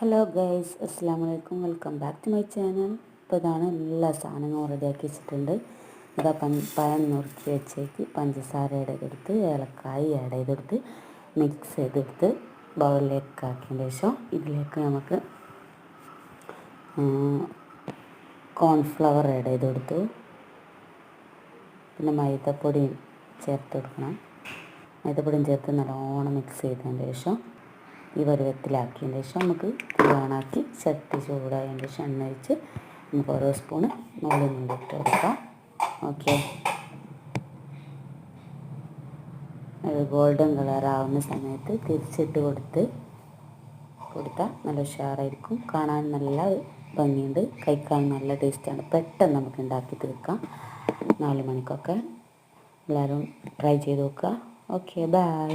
Hello guys, അസ്സാം വലൈക്കും. Welcome back to my channel. ഇപ്പോൾ ഇതാണ് എല്ലാ സാധനങ്ങളും റെഡിയാക്കി വെച്ചിട്ടുണ്ട്. ഇതാ പഴം നുറുക്കി വെച്ചേക്ക് പഞ്ചസാര ഇടയെടുത്ത് ഏലക്കായി ആഡ് ചെയ്തെടുത്ത് മിക്സ് ചെയ്തെടുത്ത് ബൗളിലേക്ക് ആക്കിയതിന് ശേഷം ഇതിലേക്ക് നമുക്ക് കോൺഫ്ലവർ ആഡ് ചെയ്തെടുത്തു. പിന്നെ മൈദപ്പൊടിയും ചേർത്ത് കൊടുക്കണം. മൈദപ്പൊടിയും ചേർത്ത് നല്ലോണം മിക്സ് ചെയ്തതിന് ശേഷം ഈ പരുവത്തിലാക്കിയതിന് ശേഷം നമുക്ക് ഓണാക്കി ചട്ടി ചൂടായതിന് ശേഷം എണ്ണ ഒഴിച്ച് നമുക്ക് ഓരോ സ്പൂണ് നുള്ളി ഇട്ട് കൊടുക്കാം. ഓക്കെ, ഗോൾഡൻ കളറാവുന്ന സമയത്ത് തിരിച്ചിട്ട് കൊടുത്താൽ നല്ല ഉഷാറായിരിക്കും. കാണാൻ നല്ല ഭംഗിയുണ്ട്, കഴിക്കാൻ നല്ല ടേസ്റ്റാണ്. പെട്ടെന്ന് നമുക്ക് ഉണ്ടാക്കി തീർക്കാം. 4 മണിക്കൊക്കെ എല്ലാവരും ട്രൈ ചെയ്ത് നോക്കുക. Okay, by.